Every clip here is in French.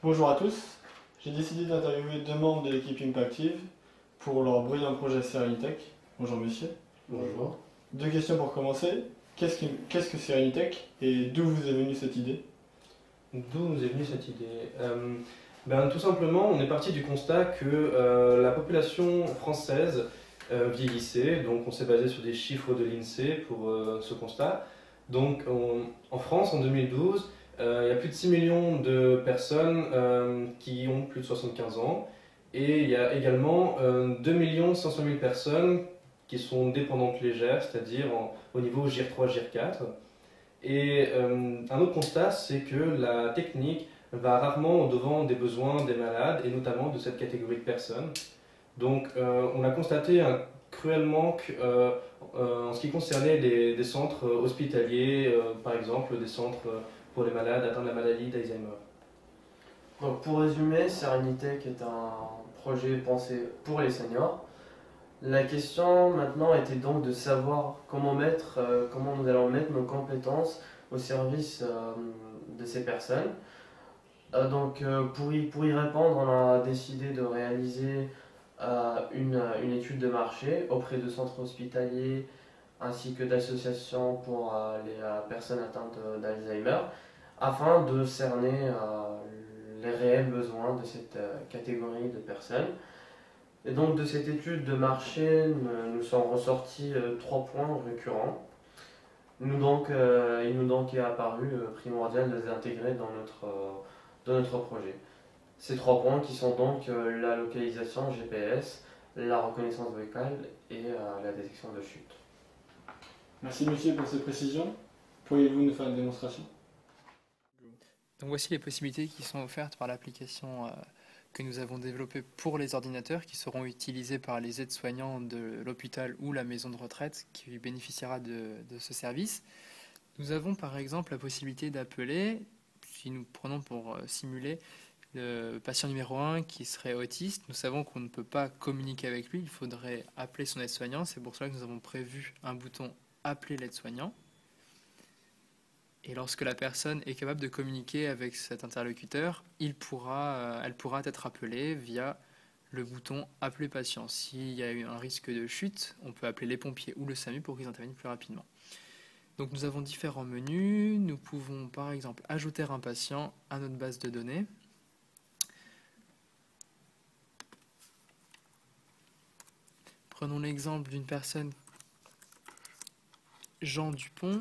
Bonjour à tous, j'ai décidé d'interviewer deux membres de l'équipe Impactive pour leur brillant projet Serenitech. Bonjour monsieur. Bonjour. Deux questions pour commencer. Qu'est-ce que Serenitech et d'où vous est venue cette idée? D'où nous est venue cette idée? Tout simplement, on est parti du constat que la population française vieillissait, donc on s'est basé sur des chiffres de l'INSEE pour ce constat. Donc en France, en 2012, il y a plus de 6 millions de personnes qui ont plus de 75 ans, et il y a également 2 500 000 personnes qui sont dépendantes légères, c'est-à-dire au niveau GIR3, GIR4. Et un autre constat, c'est que la technique va rarement au-devant des besoins des malades, et notamment de cette catégorie de personnes. Donc on a constaté un cruel manque en ce qui concernait des centres hospitaliers, par exemple des centres pour les malades atteints de la maladie d'Alzheimer. Donc pour résumer, Serenitech est un projet pensé pour les seniors. La question maintenant était donc de savoir comment nous allons mettre nos compétences au service de ces personnes. Pour y répondre, on a décidé de réaliser une étude de marché auprès de centres hospitaliers ainsi que d'associations pour les personnes atteintes d'Alzheimer afin de cerner les réels besoins de cette catégorie de personnes. Et donc de cette étude de marché, nous sont ressortis trois points récurrents. Il nous donc est apparu primordial de les intégrer dans notre projet. Ces trois points qui sont donc la localisation GPS, la reconnaissance vocale et la détection de chute. Merci monsieur pour ces précisions. Pourriez-vous nous faire une démonstration? Donc voici les possibilités qui sont offertes par l'application que nous avons développée pour les ordinateurs qui seront utilisés par les aides-soignants de l'hôpital ou la maison de retraite qui bénéficiera de ce service. Nous avons par exemple la possibilité d'appeler, si nous prenons pour simuler le patient numéro 1 qui serait autiste, nous savons qu'on ne peut pas communiquer avec lui, il faudrait appeler son aide-soignant, c'est pour cela que nous avons prévu un bouton « Appeler l'aide-soignant ». Et lorsque la personne est capable de communiquer avec cet interlocuteur, elle pourra être appelée via le bouton « Appeler patient ». S'il y a eu un risque de chute, on peut appeler les pompiers ou le SAMU pour qu'ils interviennent plus rapidement. Donc nous avons différents menus. Nous pouvons par exemple ajouter un patient à notre base de données. Prenons l'exemple d'une personne, Jean Dupont.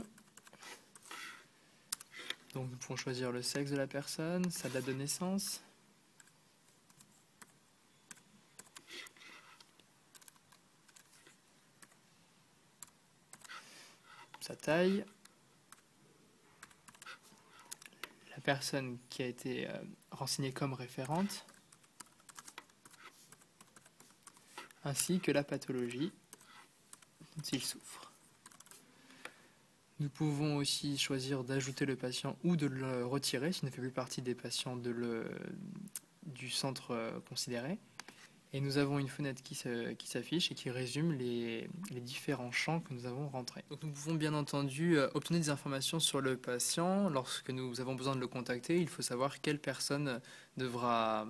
Donc nous pouvons choisir le sexe de la personne, sa date de naissance, sa taille, la personne qui a été renseignée comme référente, ainsi que la pathologie dont il souffre. Nous pouvons aussi choisir d'ajouter le patient ou de le retirer s'il ne fait plus partie des patients du centre considéré. Et nous avons une fenêtre qui s'affiche et qui résume les différents champs que nous avons rentrés. Donc nous pouvons bien entendu obtenir des informations sur le patient. Lorsque nous avons besoin de le contacter, il faut savoir quelle personne devra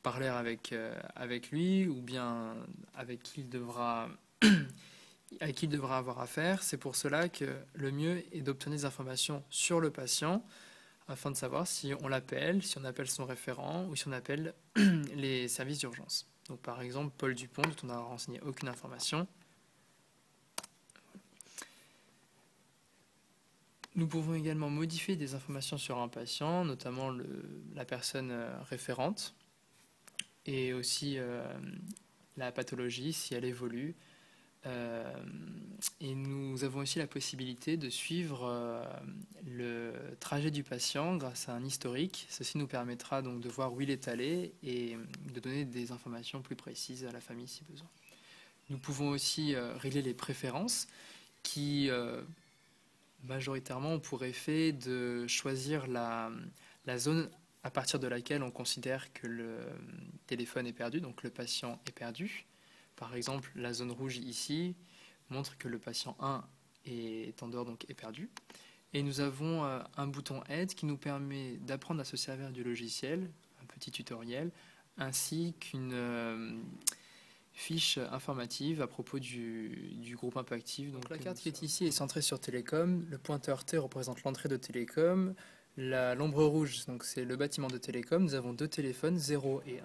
parler avec lui ou bien avec qui il devra avoir affaire. C'est pour cela que le mieux est d'obtenir des informations sur le patient afin de savoir si on l'appelle, si on appelle son référent ou si on appelle les services d'urgence. Donc par exemple, Paul Dupont, dont on n'a renseigné aucune information. Nous pouvons également modifier des informations sur un patient, notamment la personne référente et aussi la pathologie si elle évolue. Et nous avons aussi la possibilité de suivre le trajet du patient grâce à un historique. Ceci nous permettra donc de voir où il est allé et de donner des informations plus précises à la famille si besoin. Nous pouvons aussi régler les préférences qui majoritairement ont pour effet de choisir la zone à partir de laquelle on considère que le téléphone est perdu, donc le patient est perdu. Par exemple, la zone rouge ici montre que le patient 1 est en dehors, donc est perdu. Et nous avons un bouton aide qui nous permet d'apprendre à se servir du logiciel petit tutoriel, ainsi qu'une fiche informative à propos du groupe Impactive. Donc la carte qui est ici est centrée sur Télécom, le pointeur T représente l'entrée de Télécom, l'ombre rouge, donc c'est le bâtiment de Télécom. Nous avons deux téléphones, 0 et 1.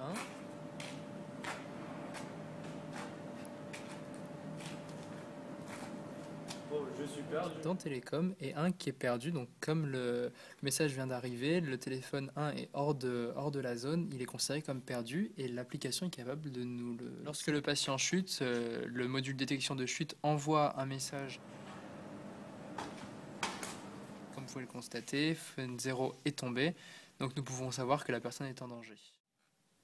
Dans Télécom et un qui est perdu, donc comme le message vient d'arriver, le téléphone 1 est hors de la zone, il est considéré comme perdu et l'application est capable de nous le... Lorsque le patient chute, le module détection de chute envoie un message. Comme vous pouvez le constater, Fun 0 est tombé, donc nous pouvons savoir que la personne est en danger.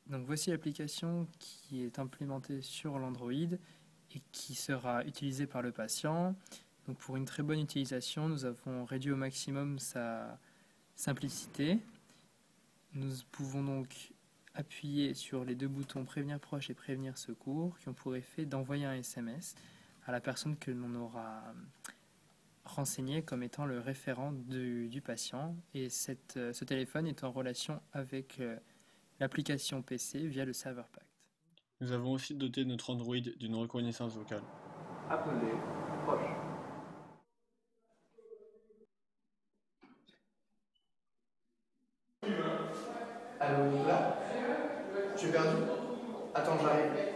Donc voici l'application qui est implémentée sur l'Android et qui sera utilisée par le patient. Donc pour une très bonne utilisation, nous avons réduit au maximum sa simplicité. Nous pouvons donc appuyer sur les deux boutons Prévenir proche et Prévenir secours qui ont pour effet d'envoyer un SMS à la personne que l'on aura renseigné comme étant le référent du patient. Et ce téléphone est en relation avec l'application PC via le serveur Pact. Nous avons aussi doté notre Android d'une reconnaissance vocale. Appelez proche. Allô, Nicolas? Tu es perdu? Attends, j'arrive.